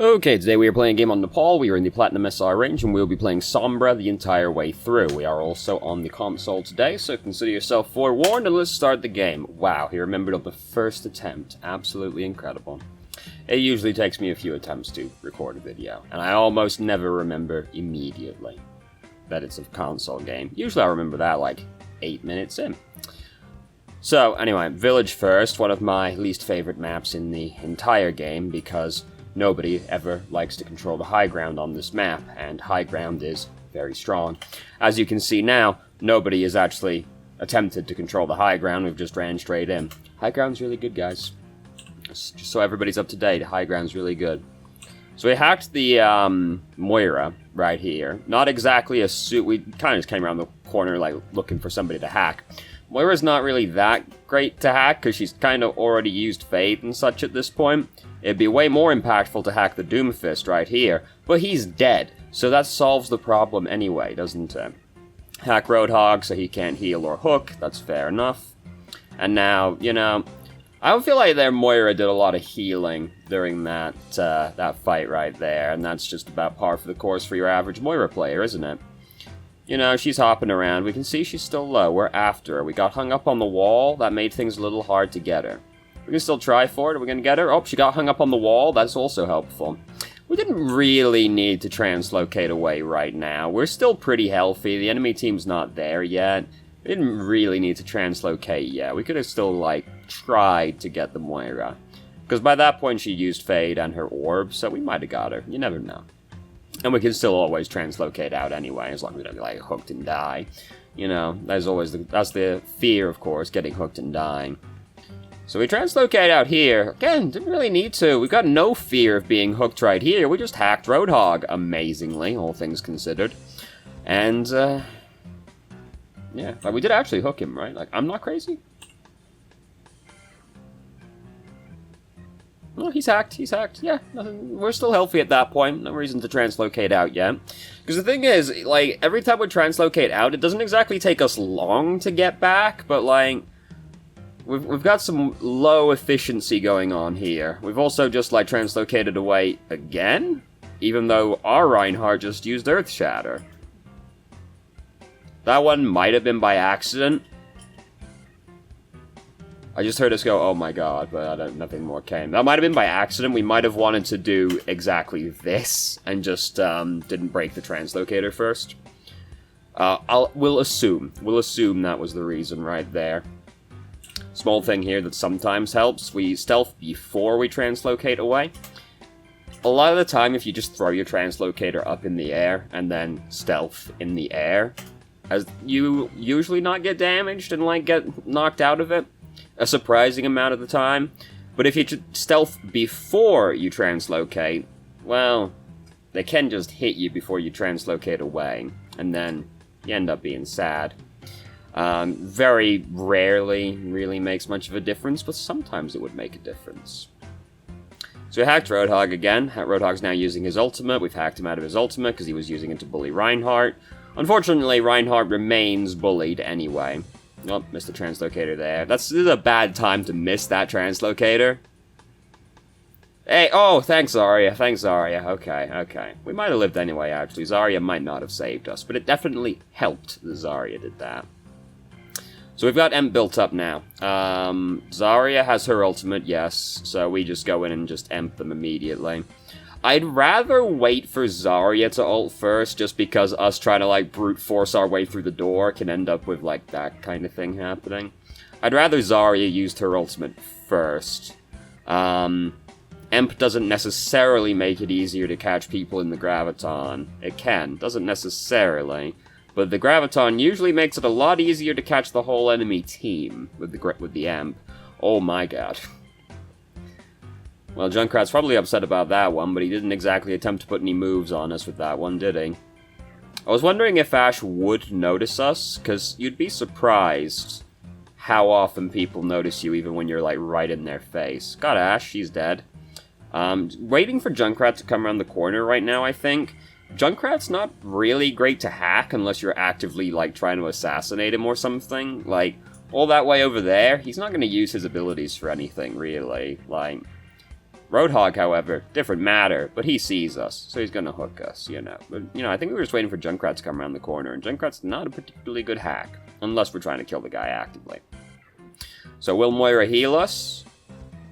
Okay, today we are playing a game on Nepal. We are in the Platinum SR range, and we'll be playing Sombra the entire way through. We are also on the console today, so consider yourself forewarned, and let's start the game. Wow, he remembered on the first attempt. Absolutely incredible. It usually takes me a few attempts to record a video, and I almost never remember immediately that it's a console game. Usually I remember that like 8 minutes in. So, anyway, Village first, one of my least favorite maps in the entire game, because nobody ever likes to control the high ground on this map, and high ground is very strong. As you can see now, nobody has actually attempted to control the high ground, we've just ran straight in. High ground's really good, guys. Just so everybody's up to date, high ground's really good. So we hacked the Moira right here. Not exactly a suit, we kind of just came around the corner like looking for somebody to hack. Moira's not really that great to hack, because she's kind of already used Fade and such at this point. It'd be way more impactful to hack the Doomfist right here, but he's dead, so that solves the problem anyway, doesn't it? Hack Roadhog so he can't heal or hook, that's fair enough. And now, you know, I don't feel like their Moira did a lot of healing during that that fight right there, and that's just about par for the course for your average Moira player, isn't it? You know, she's hopping around, we can see she's still low, we're after her. We got hung up on the wall, that made things a little hard to get her. We can still try for it. Are we going to get her? Oh, she got hung up on the wall. That's also helpful. We didn't really need to translocate away right now. We're still pretty healthy. The enemy team's not there yet. We didn't really need to translocate yet. We could have still, like, tried to get the Moira. Because by that point, she used Fade and her orb, so we might have got her. You never know. And we can still always translocate out anyway, as long as we don't get, like, hooked and die. You know, that's the fear, of course, getting hooked and dying. So we translocate out here. Again, didn't really need to. We've got no fear of being hooked right here. We just hacked Roadhog, amazingly, all things considered. And, yeah, like, we did actually hook him, right? Like, I'm not crazy? Oh, he's hacked, yeah. Nothing. We're still healthy at that point. No reason to translocate out yet. Because the thing is, like, every time we translocate out, it doesn't exactly take us long to get back, but, like, We've got some low efficiency going on here. We've also just, like, translocated away again, even though our Reinhardt just used Earth Shatter. That one might have been by accident. I just heard us go, oh my god, but nothing more came. That might have been by accident. We might have wanted to do exactly this, and just didn't break the translocator first. We'll assume that was the reason right there. Small thing here that sometimes helps, we stealth before we translocate away. A lot of the time, if you just throw your translocator up in the air, and then stealth in the air, as you usually not get damaged and, like, get knocked out of it, a surprising amount of the time. But if you stealth before you translocate, well, they can just hit you before you translocate away, and then you end up being sad. Very rarely really makes much of a difference, but sometimes it would make a difference. So we hacked Roadhog again. Roadhog's now using his ultimate. We've hacked him out of his ultimate because he was using it to bully Reinhardt. Unfortunately, Reinhardt remains bullied anyway. Oh, missed the translocator there. This is a bad time to miss that translocator. Hey, oh, thanks Zarya, okay. We might have lived anyway, actually. Zarya might not have saved us, but it definitely helped that Zarya did that. So we've got Emp built up now. Zarya has her ultimate, yes, so we just go in and just Emp them immediately. I'd rather wait for Zarya to ult first, just because us trying to, like, brute force our way through the door can end up with, like, that kind of thing happening. I'd rather Zarya used her ultimate first. Emp doesn't necessarily make it easier to catch people in the Graviton. It can, doesn't necessarily. But the Graviton usually makes it a lot easier to catch the whole enemy team with the Emp. Oh my god. Well, Junkrat's probably upset about that one, but he didn't exactly attempt to put any moves on us with that one, did he? I was wondering if Ashe would notice us, because you'd be surprised how often people notice you even when you're, like, right in their face. Got Ashe, she's dead. Waiting for Junkrat to come around the corner right now, I think. Junkrat's not really great to hack unless you're actively, like, trying to assassinate him or something. Like, all that way over there, he's not going to use his abilities for anything, really. Like, Roadhog, however, different matter, but he sees us, so he's gonna hook us, you know. But, you know, I think we were just waiting for Junkrat to come around the corner, and Junkrat's not a particularly good hack, unless we're trying to kill the guy actively. So will Moira heal us?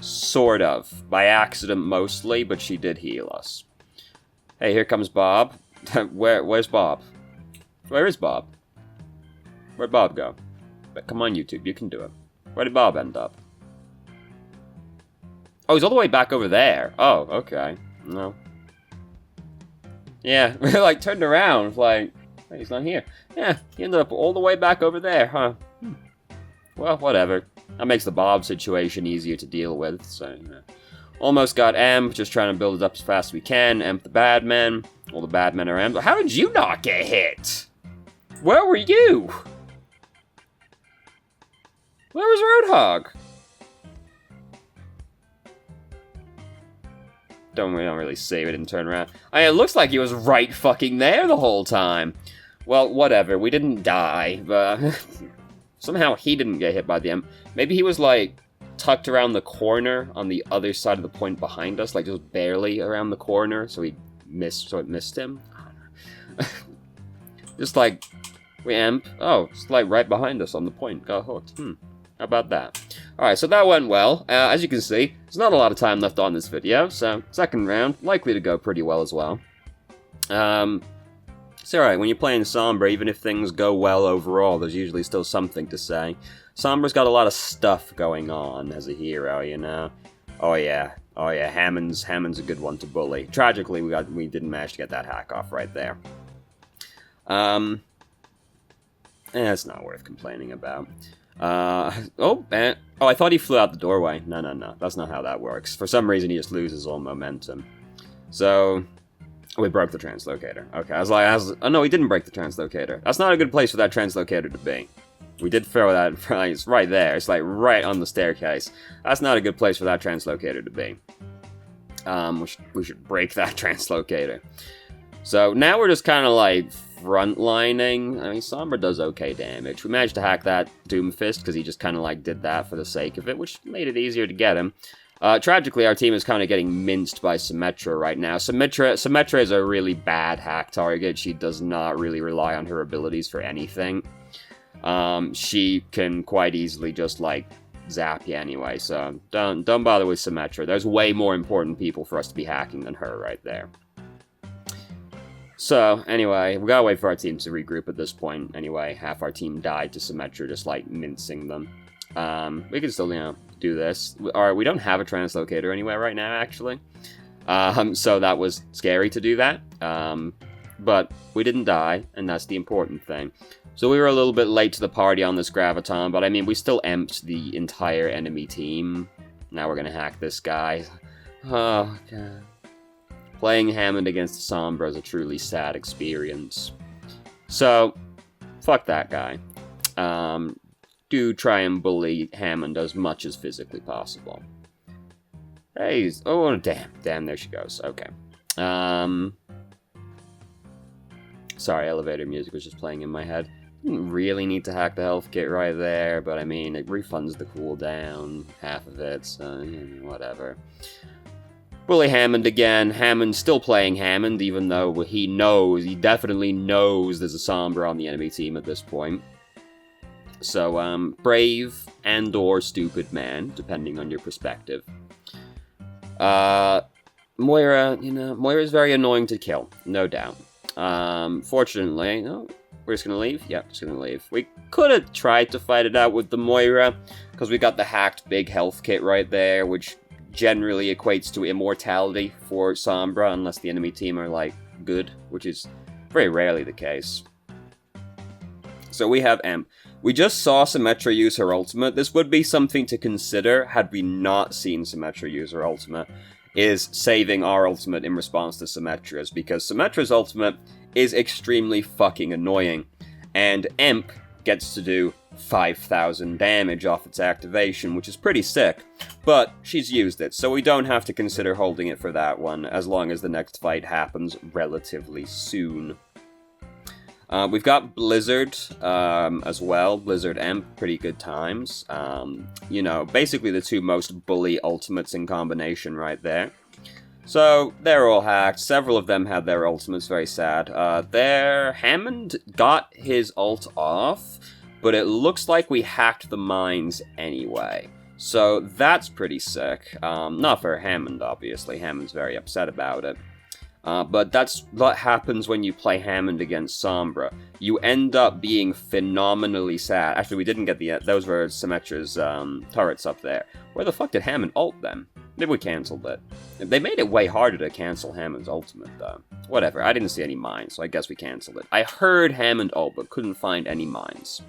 Sort of. By accident mostly, but she did heal us. Hey, here comes Bob. Where's Bob? Where is Bob? Where'd Bob go? But come on, YouTube, you can do it. Where did Bob end up? Oh, he's all the way back over there. Oh, okay. No. Yeah, like, turned around, like, hey, he's not here. Yeah, he ended up all the way back over there, huh? Well, whatever. That makes the Bob situation easier to deal with, so, yeah. Almost got Emp, just trying to build it up as fast as we can. Emp the bad men. All the bad men are Emp. How did you not get hit? Where were you? Where was Roadhog? We don't really see. We didn't turn around. I mean, it looks like he was right fucking there the whole time. Well, whatever. We didn't die, but somehow he didn't get hit by the Emp. Maybe he was, like, tucked around the corner on the other side of the point behind us, like just barely around the corner, so it missed him. I don't know. Just like we Emp. Oh, it's like right behind us on the point. Got hooked. How about that? Alright, so that went well. As you can see, there's not a lot of time left on this video, so second round, likely to go pretty well as well. It's alright, when you're playing Sombra, even if things go well overall, there's usually still something to say. Sombra's got a lot of stuff going on as a hero, you know? Oh yeah, Hammond's a good one to bully. Tragically, we didn't manage to get that hack off right there. It's not worth complaining about. I thought he flew out the doorway. No, that's not how that works. For some reason, he just loses all momentum. So, we broke the translocator. Okay, oh no, he didn't break the translocator. That's not a good place for that translocator to be. We did throw that, it's right there. It's like right on the staircase. That's not a good place for that translocator to be. We should break that translocator. So now we're just kind of like frontlining. I mean, Sombra does okay damage. We managed to hack that Doomfist because he just kind of like did that for the sake of it, which made it easier to get him. Tragically, our team is kind of getting minced by Symmetra right now. Symmetra is a really bad hack target. She does not really rely on her abilities for anything. She can quite easily just, like, zap you anyway, so don't bother with Symmetra. There's way more important people for us to be hacking than her right there. So, anyway, we gotta wait for our team to regroup at this point. Anyway, half our team died to Symmetra, just, like, mincing them. We can still, you know, do this. Alright, we don't have a translocator anywhere right now, actually. So that was scary to do that. But we didn't die, and that's the important thing. So we were a little bit late to the party on this Graviton, but I mean, we still emped the entire enemy team. Now we're gonna hack this guy. Oh, God. Playing Hammond against Sombra is a truly sad experience. So, fuck that guy. Do try and bully Hammond as much as physically possible. Hey, oh, damn, there she goes. Okay. Sorry, elevator music was just playing in my head. Didn't really need to hack the health kit right there, but I mean, it refunds the cooldown, half of it, so whatever. Bully Hammond again. Hammond's still playing Hammond, even though he definitely knows there's a Sombra on the enemy team at this point. So, brave and or stupid man, depending on your perspective. Moira, Moira's very annoying to kill, no doubt. Fortunately, we're just gonna leave? Yeah, just gonna leave. We could have tried to fight it out with the Moira, because we got the hacked big health kit right there, which generally equates to immortality for Sombra, unless the enemy team are, like, good, which is very rarely the case. So we have Emp. We just saw Symmetra use her ultimate. This would be something to consider had we not seen Symmetra use her ultimate, is saving our ultimate in response to Symmetra's, because Symmetra's ultimate is extremely fucking annoying, and Emp gets to do 5,000 damage off its activation, which is pretty sick, but she's used it, so we don't have to consider holding it for that one, as long as the next fight happens relatively soon. We've got Blizzard as well. Blizzard Emp, pretty good times. You know, basically the two most bully ultimates in combination right there. So, they're all hacked. Several of them had their ultimates, very sad. Hammond got his ult off, but it looks like we hacked the mines anyway. So, that's pretty sick. Not for Hammond, obviously. Hammond's very upset about it. But that's what happens when you play Hammond against Sombra. You end up being phenomenally sad. Actually, we didn't get the... Those were Symmetra's turrets up there. Where the fuck did Hammond ult them? Maybe we cancelled it. They made it way harder to cancel Hammond's ultimate, though. Whatever, I didn't see any mines, so I guess we cancelled it. I heard Hammond ult, but couldn't find any mines.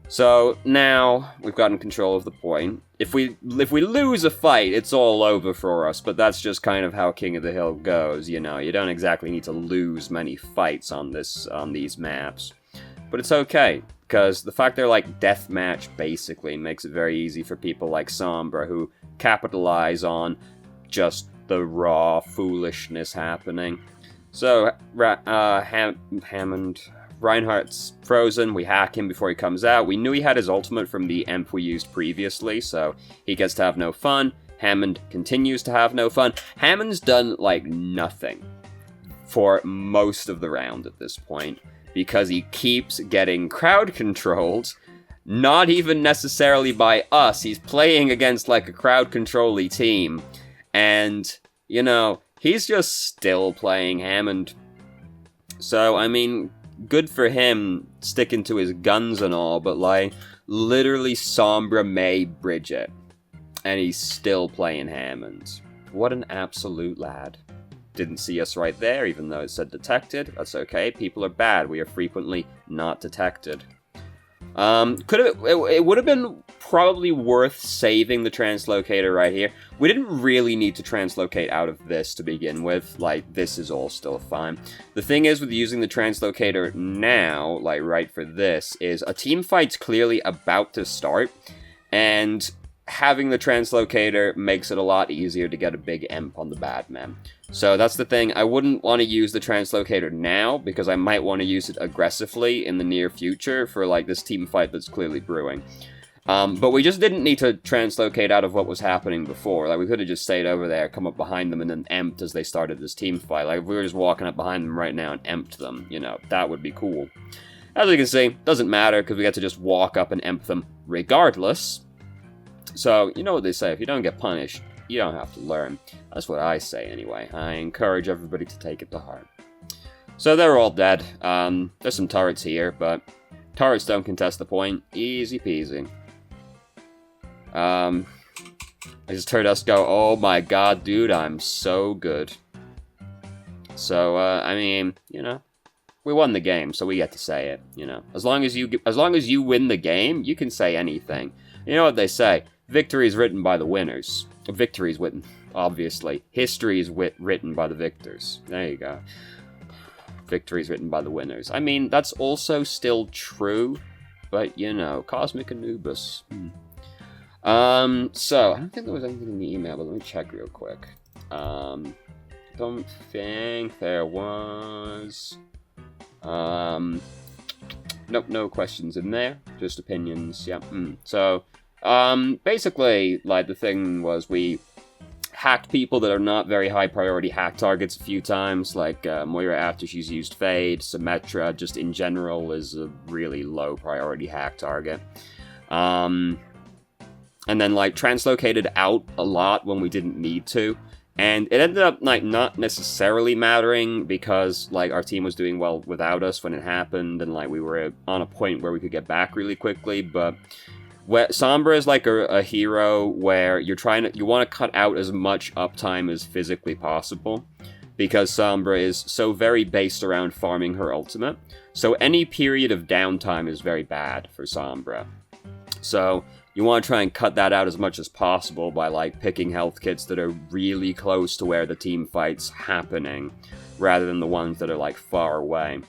So, now, we've gotten control of the point. If we lose a fight, it's all over for us, but that's just kind of how King of the Hill goes, you know. You don't exactly need to lose many fights on these maps. But it's okay, because the fact they're like deathmatch, basically, makes it very easy for people like Sombra, who capitalize on just the raw foolishness happening. So, Hammond... Reinhardt's frozen, we hack him before he comes out. We knew he had his ultimate from the Emp we used previously, so he gets to have no fun. Hammond continues to have no fun. Hammond's done, like, nothing for most of the round at this point, because he keeps getting crowd controlled, not even necessarily by us. He's playing against, like, a crowd control-y team, and, you know, he's just still playing Hammond. So, I mean... good for him sticking to his guns and all, but like, literally Sombra may bridge it. And he's still playing Hammond. What an absolute lad. Didn't see us right there, even though it said detected. That's okay, people are bad. We are frequently not detected. It would have been probably worth saving the translocator right here. We didn't really need to translocate out of this to begin with. Like, this is all still fine. The thing is with using the translocator now, like right for this, is a team fight's clearly about to start, and having the translocator makes it a lot easier to get a big emp on the bad man. So that's the thing, I wouldn't want to use the translocator now, because I might want to use it aggressively in the near future for like this team fight that's clearly brewing. But we just didn't need to translocate out of what was happening before. Like, we could have just stayed over there, come up behind them, and then emped as they started this team fight. Like, if we were just walking up behind them right now and emped them, you know, that would be cool. As you can see, doesn't matter, because we get to just walk up and emp them regardless. So, you know what they say, if you don't get punished, you don't have to learn. That's what I say, anyway. I encourage everybody to take it to heart. So, they're all dead. There's some turrets here, but turrets don't contest the point. Easy peasy. I just heard us go, oh my god, dude, I'm so good. So, I mean, you know, we won the game, so we get to say it, you know. As long as you win the game, you can say anything. You know what they say, victory is written by the winners. Victory is written, obviously. History is written by the victors. There you go. Victory is written by the winners. I mean, that's also still true, but, you know, Cosmic Anubis. So, I don't think there was anything in the email, but let me check real quick. Don't think there was. Nope, no questions in there, just opinions, yeah. So, basically, like, the thing was we hacked people that are not very high priority hack targets a few times, like Moira after she's used Fade, Symmetra, just in general is a really low priority hack target. And then, like, translocated out a lot when we didn't need to. And it ended up, like, not necessarily mattering because, like, our team was doing well without us when it happened. And, like, we were on a point where we could get back really quickly. But Sombra is, like, a hero where you want to cut out as much uptime as physically possible. Because Sombra is so very based around farming her ultimate. So any period of downtime is very bad for Sombra. So you want to try and cut that out as much as possible by, like, picking health kits that are really close to where the team fight's happening, rather than the ones that are, like, far away.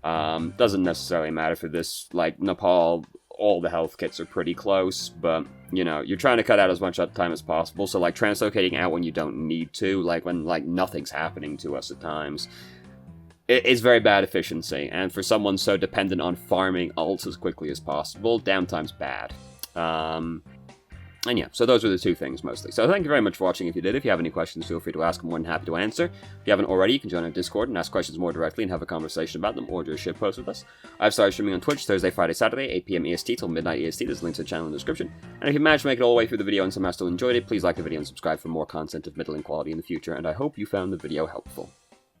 Doesn't necessarily matter for this, like, Nepal, all the health kits are pretty close, but, you know, you're trying to cut out as much uptime as possible, so, like, translocating out when you don't need to, like, when, like, nothing's happening to us at times, it is very bad efficiency, and for someone so dependent on farming ults as quickly as possible, downtime's bad. And yeah, so those were the two things mostly. So thank you very much for watching if you did. If you have any questions, feel free to ask. I'm more than happy to answer. If you haven't already, you can join our Discord and ask questions more directly and have a conversation about them, or do a shit post with us. I've started streaming on Twitch Thursday, Friday, Saturday, 8 PM EST till midnight EST. There's a link to the channel in the description. And if you managed to make it all the way through the video and somehow still enjoyed it, please like the video and subscribe for more content of middling quality in the future, and I hope you found the video helpful.